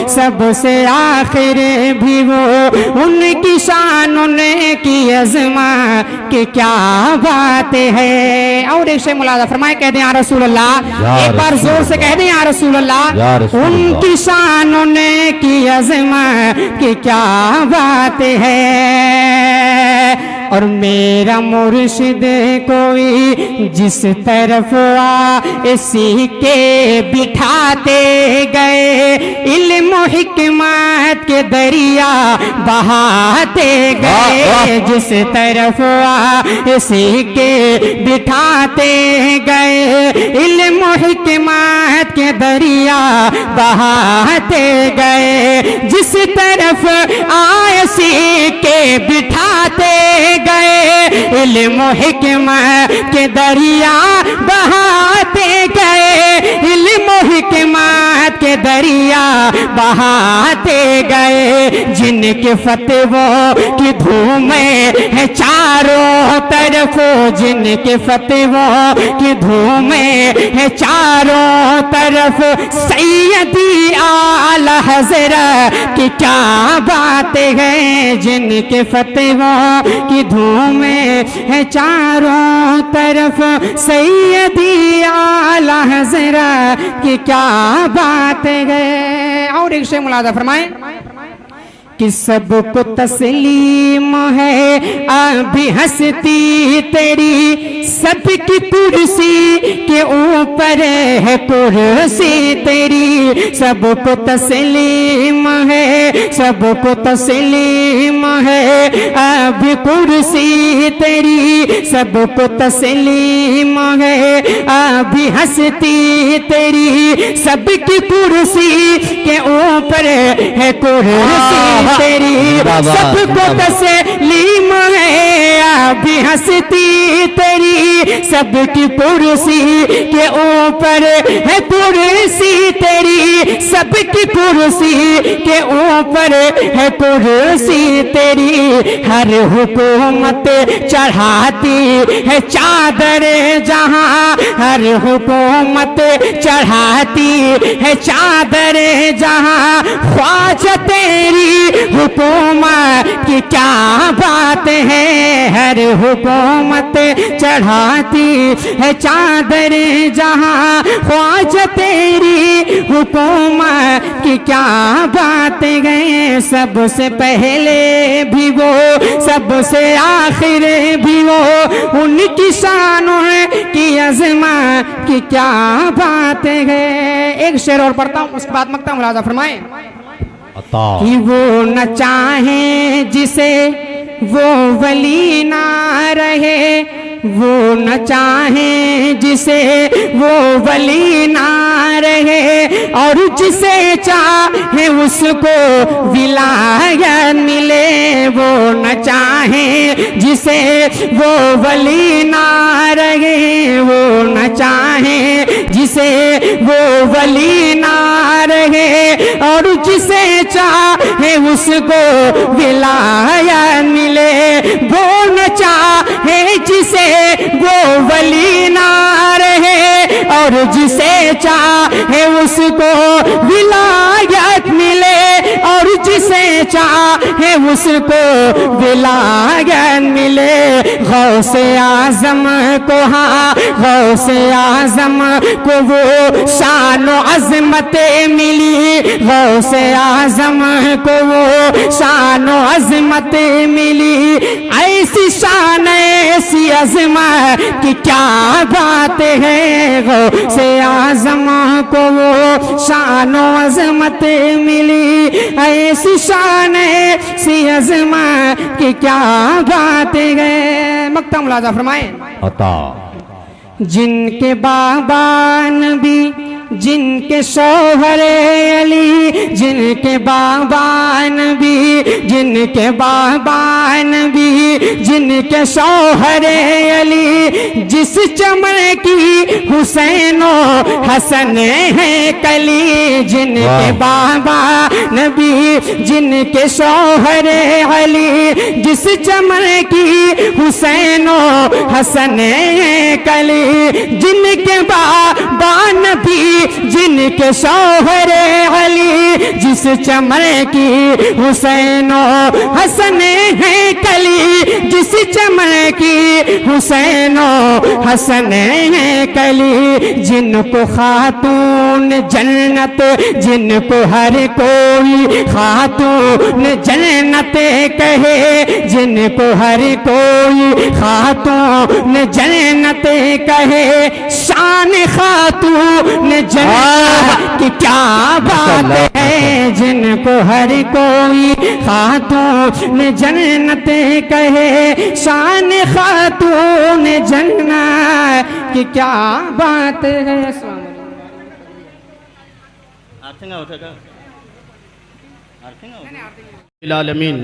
سب سے آخر بھی وہ، ان کی شان ان کی عظمت کہ کیا بات ہے۔ اور ایک شے ملاحظہ فرمائے، کہہ دیں یا رسول اللہ، ایک بار زور سے کہہ دیں یا رسول اللہ، ان کی شان ان کی عظمت کہ کیا بات ہے۔ اور میرا مرشد کوئی جس طرف اسی کے بٹھاتے گئے، علم و حکمت کے دریا بہاتے گئے، جس طرف اسی کے بٹھاتے گئے، علم و حکمت کے دریا بہاتے گئے، جس طرف اسی کے بٹھاتے گئے، علم و حکمت کے دریا بہاتے گئے، علم و حکمت کے دریا بہاتے گئے، جن کے فتووں کی دھوم ہے چاروں طرف، جن کے فتووں کی دھوم ہے چاروں طرف، سیدی اعلی حضرت کی کیا باتیں ہیں، جن کے فتووں کی دھوم ہے چاروں طرف، سیدی اعلی حضرت کی کیا باتیں ہیں۔ اور ایک شے ملاحظہ فرمائیں کہ سب کو تسلیم ہے ابھی ہستی تیری، سب کی کرسی کے اوپر ہے کرسی تیری، سب کو تسلیم ہے، سب کو تسلیم ہے ابھی کرسی تیری، سب کو تسلیم ہے ابھی ہستی تیری، سب کی کرسی کے اوپر ہے کرسی تیری، سب کو تسلیم ہے ابھی ہستی تیری، سب کی کرسی کے اوپر ہے کرسی تیری، سب کی کرسی کے اوپر ہے کرسی تیری، ہر حکومت چڑھاتی ہے چادر جہاں، ہر حکومت چڑھاتی ہے چادر جہاں، خواجہ تیری حکومت کی کیا بات ہے، ہر حکومت چڑھاتی ہے چادر جہاں، خواجہ تیری حکومت کی کیا باتیں گئے، سب سے پہلے بھی وہ، سب سے آخر بھی وہ، ان کی شانوں کی عظمت کی کیا باتیں گئے۔ ایک شعر اور پڑھتا ہوں، اس کے بعد مقطع ملاحظہ فرمائیں کہ وہ نہ چاہیں جسے وہ ولی نہ رہے، وہ نہ چاہیں جسے وہ ولی نہ رہے، اور جسے چاہے اس کو ولایت ملے، وہ نہ چاہیں جسے وہ ولی نہ رہے، وہ نہ چاہیں جسے وہ ولی نہ رہے، اور جسے چاہے اس کو ولایت ملے، وہ نہ چاہے جسے وہ ولی نہ رہے، اور جسے چاہے اس کو ولایت ملے، اور جسے چاہے اس کو ولایت ملے، غوث اعظم کو، ہاں غوث اعظم کو وہ شان و عظمت ملی، غوث اعظم کو وہ شان و عظمت ملی، ایسی شان ایسی عظمت کی کیا بات ہے، غوث اعظم کو وہ شان و عظمت ملی، ایسی شان ایسی عظمت کی کیا بات ہے۔ مقطع ملاحظہ فرمائیں عطا، جن کے بابا نبی، جن کے شوہر علی، جن کے بابا نبی، جن کے بابا نبی، جن کے شوہر علی، جس چمن کی حسین و حسن ہے کلی، جن کے بابا نبی جن کے شوہر علی جس چمن کی حسین و حسن کلی جن کے بابا نبی جن کے شوہر علی جس چمن کی حسین و حسن ہے کلی جس چمن کی حسین و حسن ہے کلی جن کو خاتون جنت جن کو ہر کوئی خاتون جنت کہے جن کو ہر کوئی خاتون جنت کہے شان خاتون جنت کی کیا بات ہے جن کو ہر کوئی خاتون جنت کہے شان خاتون جنت کی کیا بات ہے العالمین۔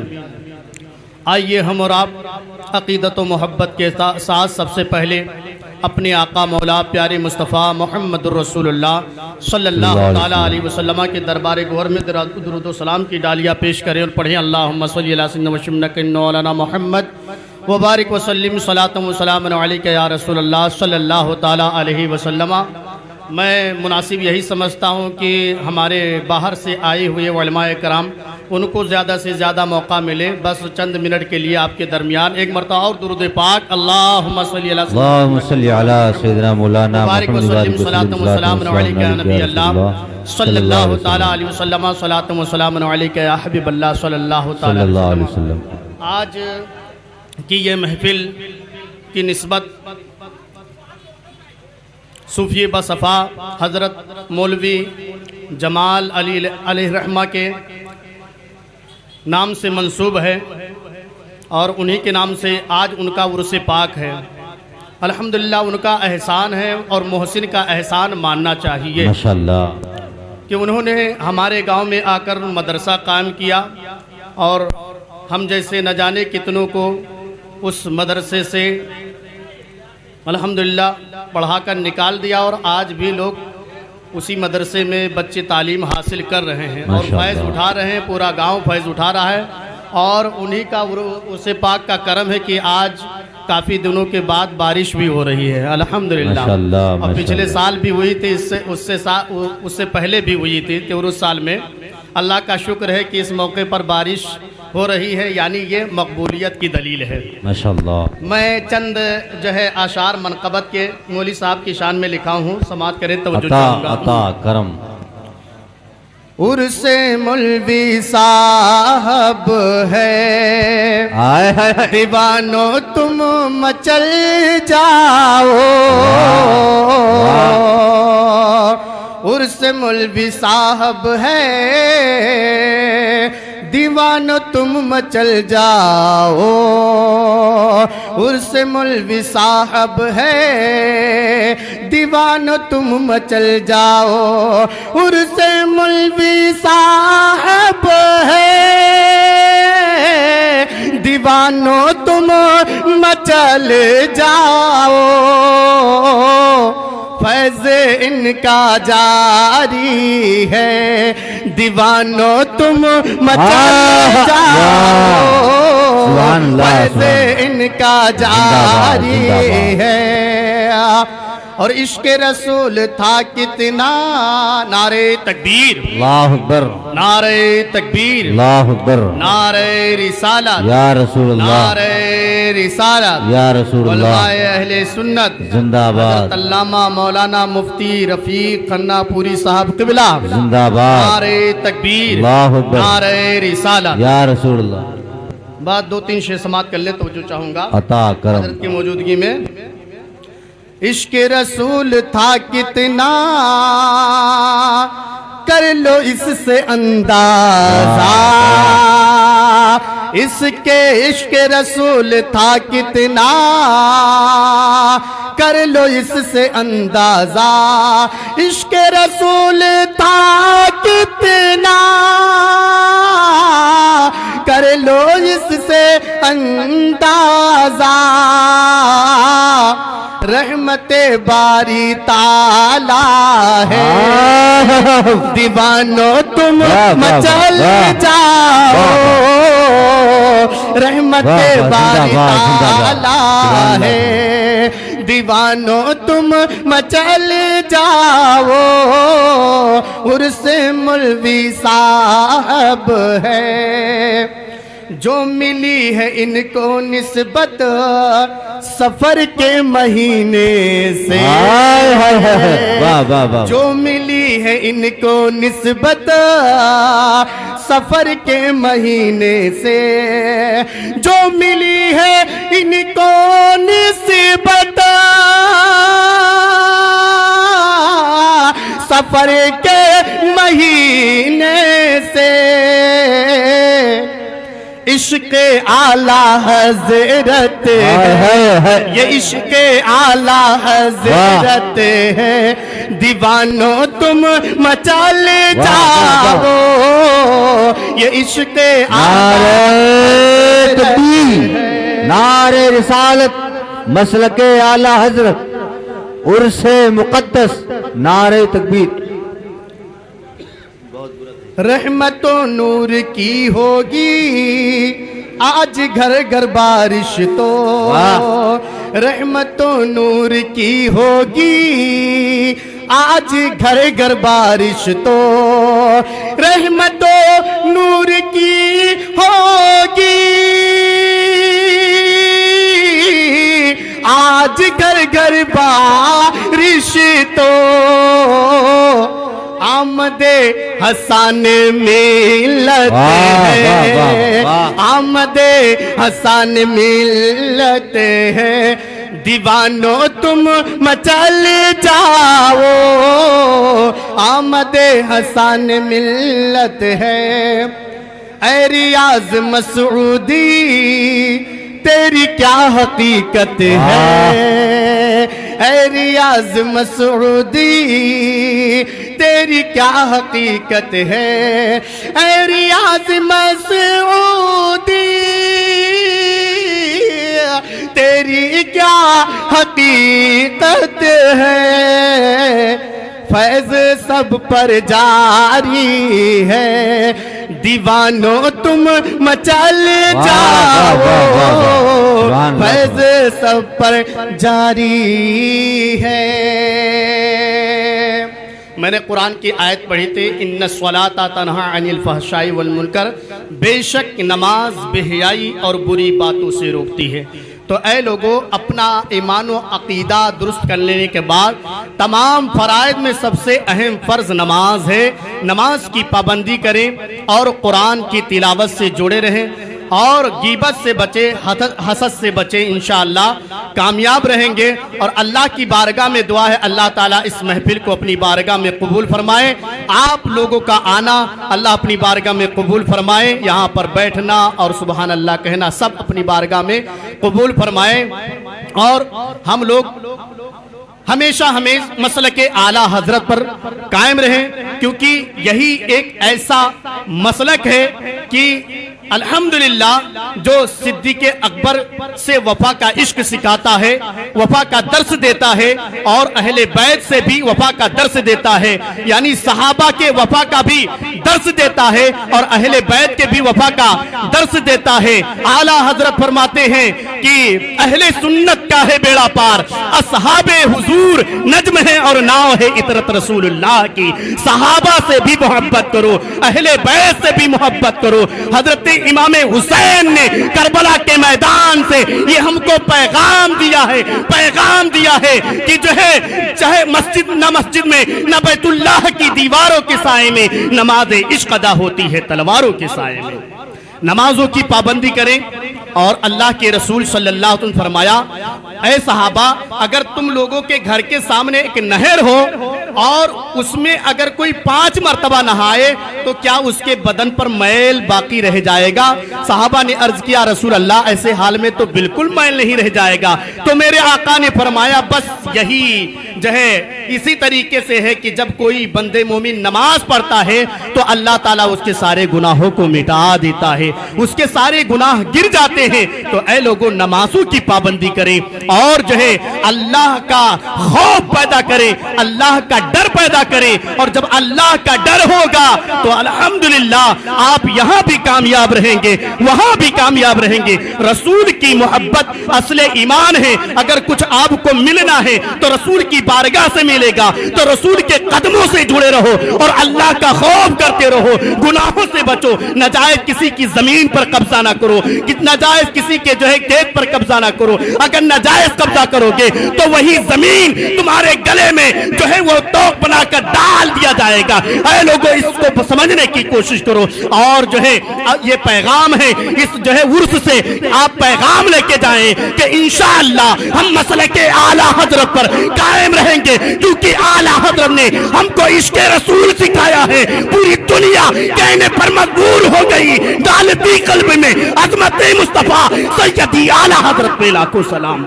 آئیے ہم اور آپ عقیدت و محبت کے ساتھ سب سے پہلے اپنے آقا مولا پیارے مصطفیٰ محمد الرسول اللہ صلی اللہ تعالیٰ علیہ وسلم کے دربار گوہر میں درود و سلام کی ڈالیاں پیش کریں اور پڑھیں اللہم صلی اللہ سیدنا مولانا محمد وبارک وسلم صلاۃ و سلام علیک یا رسول اللہ صلی اللہ تعالیٰ علیہ وسلم۔ میں مناسب یہی سمجھتا ہوں کہ ہمارے باہر سے آئے ہوئے علماء کرام ان کو زیادہ سے زیادہ موقع ملے، بس چند منٹ کے لیے آپ کے درمیان ایک مرتبہ اور درود پاک اللہم صلی اللہ سیدنا مولانا وبارک وسلم صلاۃ و سلام علیک یا نبی اللہ صلی اللہ تعالیٰ علیہ وسلم صلاۃ و سلام علیک یا حبیب اللہ صلی اللہ تعالیٰ علیہ وسلم۔ آج کی یہ محفل کی نسبت صوفی بصفا حضرت مولوی جمال علی علیہ رحمہ کے نام سے منسوب ہے اور انہی کے نام سے آج ان کا عرس پاک ہے۔ الحمدللہ ان کا احسان ہے اور محسن کا احسان ماننا چاہیے ماشاءاللہ کہ انہوں نے ہمارے گاؤں میں آ کر مدرسہ قائم کیا اور ہم جیسے نہ جانے کتنوں کو اس مدرسے سے الحمدللہ پڑھا کر نکال دیا اور آج بھی لوگ اسی مدرسے میں بچے تعلیم حاصل کر رہے ہیں اور فیض اٹھا رہے ہیں، پورا گاؤں فیض اٹھا رہا ہے اور انہی کا عرس پاک کا کرم ہے کہ آج کافی دنوں کے بعد بارش بھی ہو رہی ہے الحمدللہ۔ اور پچھلے سال بھی ہوئی تھی، اس سے پہلے بھی ہوئی تھی کہ عرس سال میں اللہ کا شکر ہے کہ اس موقع پر بارش ہو رہی ہے، یعنی یہ مقبولیت کی دلیل ہے ماشاءاللہ۔ میں چند جو ہے اشعار منقبت کے مولوی صاحب کی شان میں لکھا ہوں، سماعت کریں توجہ چاہوں گا۔ عطا کرم عرس مولوی صاحب ہے دیوانو تم مچل جاؤ، عرس مولوی صاحب ہے دیوانو تم مچل جاؤ، عرس مولوی صاحب ہے دیوانو تم مچل جاؤ، عرس مولوی صاحب ہے دیوانو تم مچل جاؤ، فیض ان کا جاری ہے دیوانو تم مچل جاؤ، فیض ان کا جاری ہے۔ اور عشق رسول تھا کتنا، نعرہ تکبیر اللہ اکبر، نعرہ تکبیر اللہ اکبر، نعرہ رسالت یا رسول اللہ، نعرہ رسالت یا رسول اللہ، علماء اہل سنت زندہ باد، حضرت علامہ مولانا مفتی رفیق خنہ پوری صاحب قبلہ زندہ باد، نعرہ تکبیر اللہ اکبر، نعرہ رسالت۔ یا رسول اللہ، بات دو تین شے سماعت کر لے توجہ چاہوں گا عطا کرم حضرت کی موجودگی میں۔ عشق رسول تھا کتنا کر لو اس سے اندازہ، اس کے عشق رسول تھا کتنا کر لو اس سے اندازہ، عشق رسول تھا کتنا کر لو اس سے اندازہ، رحمت باری تعالی ہے دیوانو تم مچل جاؤ رحمت باری تعالی ہے دیوانو تم مچل جاؤ عرس مولوی صاحب ہے جو ملی ہے ان کو نسبت سفر کے مہینے سے جو ملی ہے ان کو نسبت سفر کے مہینے سے جو ملی ہے ان کو نسبت سفر کے مہینے سے عشق اعلیٰ حضرت ہے یہ عشق اعلیٰ حضرت ہے دیوانو تم مچل جاؤ یہ عشق نعرہ تکبیر نعرہ رسالت مسلک اعلیٰ حضرت عرس مقدس نعرہ تکبیر رحمت و نور کی ہوگی آج گھر گھر بارش تو رحمت و نور کی ہوگی آج گھر گھر بارش تو رحمت و نور کی ہوگی آج گھر گھر بارش تو آمد حسن ملت ہے آمد حسن ملت ہے دیوانو تم مچل جاؤ آمد حسن ملت ہے اے ریاض مسعودی تیری کیا حقیقت ہے اے ریاض مسعودی تیری کیا حقیقت ہے اے ریاض مسعودی تیری کیا حقیقت ہے فیض سب پر جاری ہے دیوانو تم مچل جاؤ فیض سب پر جاری ہے میں نے قرآن کی آیت پڑھی تھی ان الصلاۃ تنہا عن الفحشاء والمنکر بے شک نماز بے حیائی اور بری باتوں سے روکتی ہے تو اے لوگوں اپنا ایمان و عقیدہ درست کر لینے کے بعد تمام فرائض میں سب سے اہم فرض نماز ہے نماز کی پابندی کریں اور قرآن کی تلاوت سے جڑے رہیں اور غیبت سے بچے حسد سے بچے انشاءاللہ کامیاب رہیں گے اور اللہ کی بارگاہ میں دعا ہے اللہ تعالیٰ اس محفل کو اپنی بارگاہ میں قبول فرمائے آپ لوگوں کا آنا اللہ اپنی بارگاہ میں قبول فرمائے یہاں پر بیٹھنا اور سبحان اللہ کہنا سب اپنی بارگاہ میں قبول فرمائے اور ہم لوگ ہمیشہ مسلک اعلیٰ حضرت پر قائم رہیں کیونکہ یہی ایک ایسا مسلک ہے کہ الحمدللہ جو صدیق اکبر سے وفا کا عشق سکھاتا ہے وفا کا درس دیتا ہے اور اہل بیت سے بھی وفا کا درس دیتا ہے یعنی صحابہ کے وفا کا بھی درس دیتا ہے اور اہل بیت کے بھی وفا کا درس دیتا ہے اعلیٰ حضرت فرماتے ہیں کہ اہل سنت کا ہے بیڑا پار اصحاب حضور نجم ہے اور ناؤ ہے عطرت رسول اللہ کی صحابہ سے بھی محبت کرو اہل بیت سے بھی محبت کرو حضرت امام حسین نے کربلا کے میدان سے یہ ہم کو پیغام دیا ہے کہ جو ہے چاہے مسجد میں نہ بیت اللہ کی دیواروں کے سائے میں نماز عشق ادا ہوتی ہے تلواروں کے سائے میں نمازوں کی پابندی کریں اور اللہ کے رسول صلی اللہ علیہ وسلم فرمایا اے صحابہ اگر تم لوگوں کے گھر کے سامنے ایک نہر ہو اور اس میں اگر کوئی 5 مرتبہ نہائے تو کیا اس کے بدن پر میل باقی رہ جائے گا؟ صحابہ نے عرض کیا رسول اللہ ایسے حال میں تو بالکل میل نہیں رہ جائے گا۔ تو میرے آقا نے فرمایا بس یہی جو ہے اسی طریقے سے ہے کہ جب کوئی بندے مومن نماز پڑھتا ہے تو اللہ تعالیٰ اس کے سارے گناہوں کو مٹا دیتا ہے، اس کے سارے گناہ گر جاتے ہیں۔ تو اے لوگوں نمازوں کی پابندی کریں اور جو ہے اللہ کا خوف پیدا کریں، اللہ کا ڈر پیدا کریں، اور جب اللہ کا ڈر ہوگا تو الحمدللہ آپ یہاں بھی کامیاب رہیں گے، وہاں بھی کامیاب رہیں گے۔ رسول کی محبت اصل ایمان ہے۔ اگر کچھ آپ کو ملنا ہے تو رسول کی بارگاہ سے ملے گا، تو رسول کے قدموں سے جڑے رہو اور اللہ کا خوف کرتے رہو، گناہوں سے بچو، ناجائز کسی کی زمین پر قبضہ نہ کرو، ناجائز کسی کے جو ہے کھیت پر قبضہ نہ کرو۔ اگر ناجائز قبضہ کرو گے تو وہی زمین تمہارے گلے میں جو ہے وہ توق بنا کر ڈال دیا جائے گا۔ اے لوگوں اس کو سمجھنے کی کوشش کرو، اور جو ہے یہ پیغام ہے، اس جو ہے عرس سے آپ پیغام لے کے جائیں کہ انشاءاللہ ہم مسلک اعلیٰ حضرت پر قائم رہیں گے، کیونکہ اعلیٰ حضرت نے ہم کو عشق رسول سکھایا ہے۔ پوری دنیا کہنے پر مجبور ہو گئی، ڈالتی قلب میں عظمت مصطفیٰ سیدی اعلیٰ حضرت پہ لاکھوں سلام۔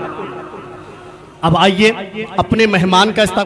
اب آئیے اپنے مہمان کا استقبال